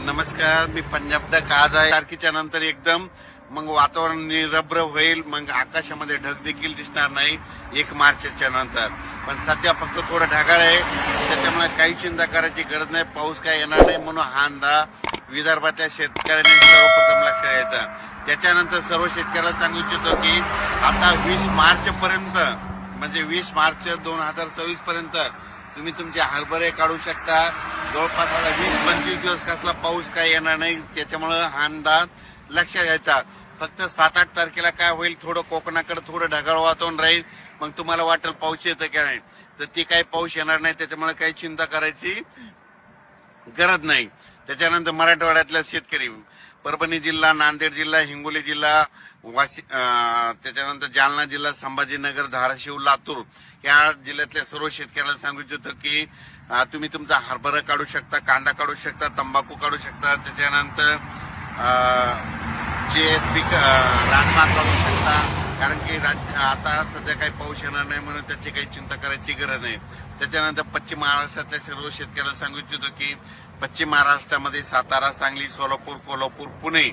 नमस्कार, मी पंजाब तक आज आहे. तारखेच्या नंतर एकदम मग वातावरण निरभ्र होईल, मग आकाशामध्ये ढग देखील दिसणार नाही 1 मार्चच्या नंतर. पण सध्या फक्त थोडं ढगाळ आहे, त्याच्यामुळे काही चिंता करायची गरज नाही. पाऊस काय येणार नाही म्हणून हा अंदाज विदर्भातल्या शेतकऱ्यांनी सर्वप्रथम लक्षात घ्यायचा. त्याच्यानंतर सर्व शेतकऱ्याला सांगू इच्छितो की आता 20 मार्च पर्यंत म्हणजे 20 मार्च 2026 पर्यंत तुम्ही तुमचे हरभरे काढू शकता. जवळपास आता 20-25 दिवस कसला पाऊस काय येणार नाही, त्याच्यामुळे हा अंदाज लक्षात घ्यायचा. फक्त 7-8 तारखेला काय होईल, थोडं कोकणाकडे थोडं ढगाळ वातावरण राहील. मग तुम्हाला वाटेल पाऊस येतं का नाही, तर ती काही पाऊस येणार नाही, त्याच्यामुळे काही चिंता करायची गरज नाही. त्याच्यानंतर मराठवाड्यातल्या शेतकरी परभणी जिल्हा, नांदेड जिल्हा, हिंगोली जिल्हा, त्याच्यानंतर जालना जिल्हा, संभाजीनगर, धाराशिव, लातूर या जिल्ह्यातल्या सर्व शेतकऱ्याला सांगू इच्छितो की तुम्ही तुमचा हरभरा काढू शकता, कांदा काढू शकता, तंबाखू काढू शकता. त्याच्यानंतर जे पीक रानमाळ काढू शकता, कारण की आता सध्या काही पाऊस येणार नाही म्हणून त्याची काही चिंता करायची गरज नाही. त्याच्यानंतर पश्चिम महाराष्ट्रातल्या सर्व शेतकऱ्याला सांगू इच्छितो की पश्चिम महाराष्ट्रामध्ये सातारा, सांगली, सोलापूर, कोल्हापूर, पुणे,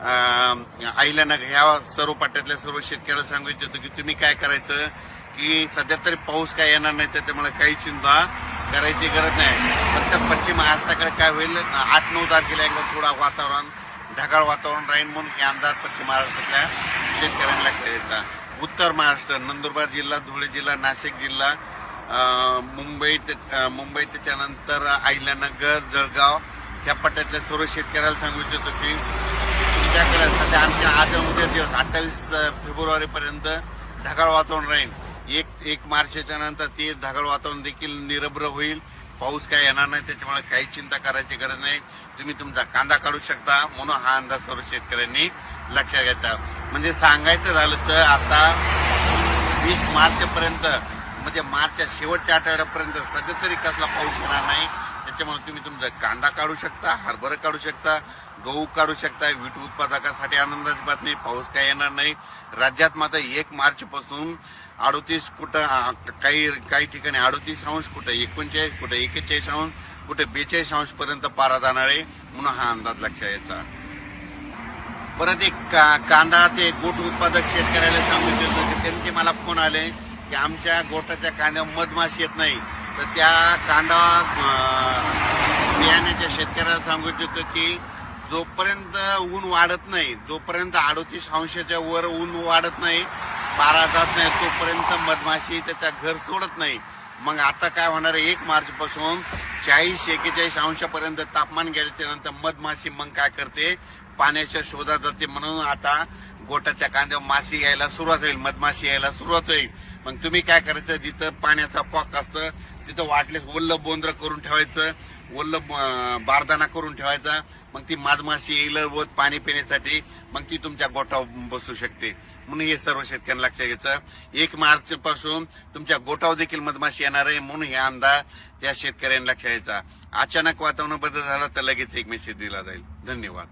अहिल्यानगर ह्या सर्व पट्ट्यातल्या सर्व शेतकऱ्याला सांगू इच्छितो की तुम्ही काय करायचं की सध्या तरी पाऊस काय येणार नाही, त्याच्यामुळे काही चिंता करायची गरज नाही. फक्त पश्चिम महाराष्ट्राकडे काय होईल, 8-9 तारखेला एकदा थोडा वातावरण ढगाळ वातावरण राहील म्हणून हे अंदाज पश्चिम महाराष्ट्रातल्या शेतकऱ्यांना लक्षात येतात. उत्तर महाराष्ट्र, नंदुरबार जिल्हा, धुळे जिल्हा, नाशिक जिल्हा, मुंबई त्याच्यानंतर अहिल्यानगर, जळगाव ह्या पट्ट्यातल्या सर्व शेतकऱ्याला सांगू इच्छितो की तुमच्याकडे सध्या आमच्या आज उद्या दिवस 28 फेब्रुवारीपर्यंत ढगाळ वातावरण राहील. 1 मार्चच्या नंतर ते ढगाळ वातावरण देखील निरभ्र होईल. पाऊस काय येणार नाही, त्याच्यामुळे काही चिंता करायची गरज नाही. तुम्ही तुमचा कांदा काढू शकता म्हणून हा अंदाज सर्व शेतकऱ्यांनी लक्षात घ्यायचा. म्हणजे सांगायचं झालं तर आता 20 मार्चपर्यंत म्हणजे मार्चच्या शेवटच्या आठवड्यापर्यंत सध्या तरी कसला पाऊस येणार नाही, त्याच्यामुळे तुम्ही तुमचा कांदा काढू शकता, हरभरा काढू शकता, गहू काढू शकता. वीट उत्पादकासाठी आनंदाची बातमी, पाऊस काय येणार नाही. राज्यात मात्र 1 मार्च पासून 38 कुठं काही ठिकाणी 38 अंश, कुठं 39, कुठं 41 अंश, कुठे 42 अंश पर्यंत पारा जाणार आहे म्हणून हा अंदाज लक्षात यायचा. परत एक कांदा ते गोट उत्पादक शेतकऱ्याला सांगू इच्छितो की त्यांचे मला फोन आले की आमच्या गोटाच्या कांद्यावर मधमाशी येत नाही, तर त्या कांदा बियाण्याच्या शेतकऱ्याला सांगू इच्छितो की जोपर्यंत ऊन वाढत नाही, जोपर्यंत 38 अंशाच्या वर ऊन वाढत नाही, पारा जात नाही, तोपर्यंत मधमाशी त्याच्या घर सोडत नाही. मग आता काय होणार आहे, 1 मार्च पासून 40-41 अंशापर्यंत तापमान गेल्याच्या नंतर मधमाशी मग काय करते, पाण्याच्या शोधात जाते. म्हणून आता गोटाच्या कांद्यावर माशी यायला सुरुवात होईल, मधमाशी यायला सुरुवात होईल. मग तुम्ही काय करायचं, जिथं पाण्याचा पॉक असतं तिथं वाटले ओल्ल बोंद्र करून ठेवायचं, ओल्ल बारदाना करून ठेवायचा. मग ती मधमाशी येईल व पाणी पिण्यासाठी मग ती तुमच्या गोठावर बसू शकते. म्हणून हे सर्व शेतकऱ्यांना लक्षात घ्यायचं. 1 मार्च पासून तुमच्या गोठावर देखील मधमाशी येणार आहे म्हणून हे अंदाज त्या शेतकऱ्यांना लक्षात घ्यायचा. अचानक वातावरण बदल झाला तर लगेच एक मेसेज दिला जाईल. धन्यवाद.